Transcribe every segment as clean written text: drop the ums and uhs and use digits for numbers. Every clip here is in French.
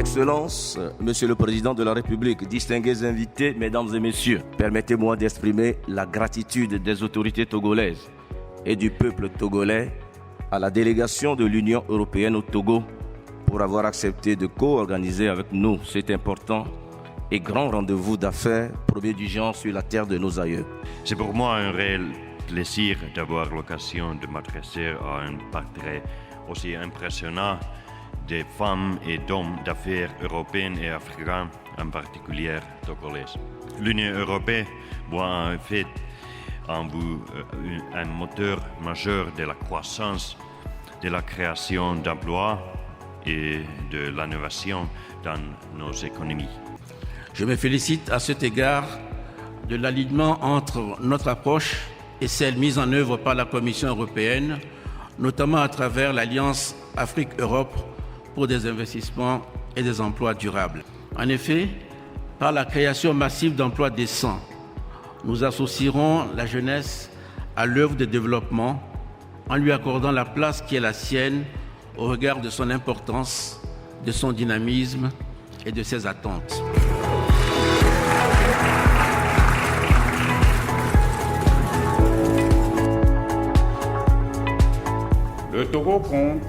Excellences, Monsieur le Président de la République, distingués invités, Mesdames et Messieurs, permettez-moi d'exprimer la gratitude des autorités togolaises et du peuple togolais à la délégation de l'Union européenne au Togo pour avoir accepté de co-organiser avec nous cet important et grand rendez-vous d'affaires premier du genre sur la terre de nos aïeux. C'est pour moi un réel plaisir d'avoir l'occasion de m'adresser à un portrait aussi impressionnant des femmes et d'hommes d'affaires européens et africains, en particulier togolaises. L'Union européenne voit en fait en vous un moteur majeur de la croissance, de la création d'emplois et de l'innovation dans nos économies. Je me félicite à cet égard de l'alignement entre notre approche et celle mise en œuvre par la Commission européenne, notamment à travers l'Alliance Afrique-Europe pour des investissements et des emplois durables. En effet, par la création massive d'emplois décents, nous associerons la jeunesse à l'œuvre de développement en lui accordant la place qui est la sienne au regard de son importance, de son dynamisme et de ses attentes. Le Togo compte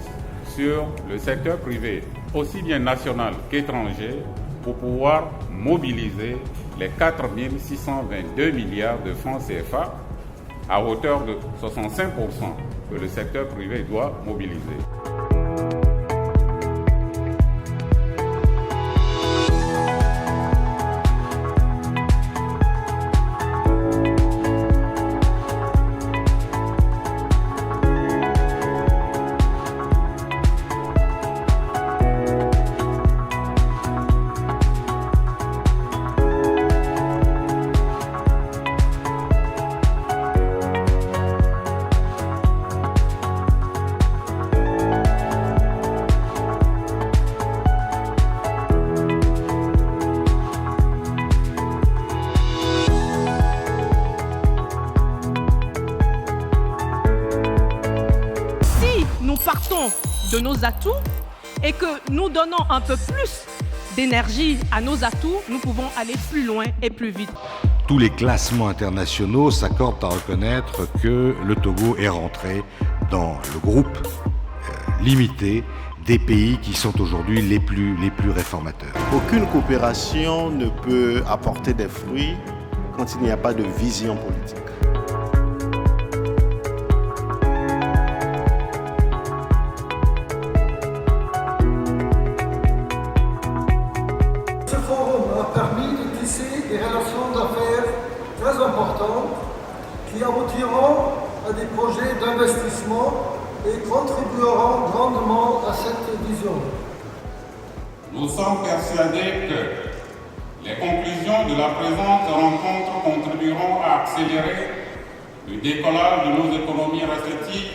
sur le secteur privé, aussi bien national qu'étranger, pour pouvoir mobiliser les 4 622 milliards de francs CFA à hauteur de 65% que le secteur privé doit mobiliser. Nous partons de nos atouts et que nous donnons un peu plus d'énergie à nos atouts, nous pouvons aller plus loin et plus vite. Tous les classements internationaux s'accordent à reconnaître que le Togo est rentré dans le groupe limité des pays qui sont aujourd'hui les plus réformateurs. Aucune coopération ne peut apporter des fruits quand il n'y a pas de vision politique. Ce forum a permis de tisser des relations d'affaires très importantes qui aboutiront à des projets d'investissement et contribueront grandement à cette vision. Nous sommes persuadés que les conclusions de la présente rencontre contribueront à accélérer le décollage de nos économies respectives.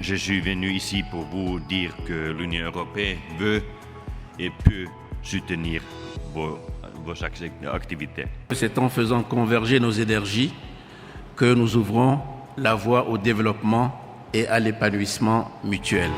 Je suis venu ici pour vous dire que l'Union européenne veut et peut soutenir vos activités. C'est en faisant converger nos énergies que nous ouvrons la voie au développement et à l'épanouissement mutuel.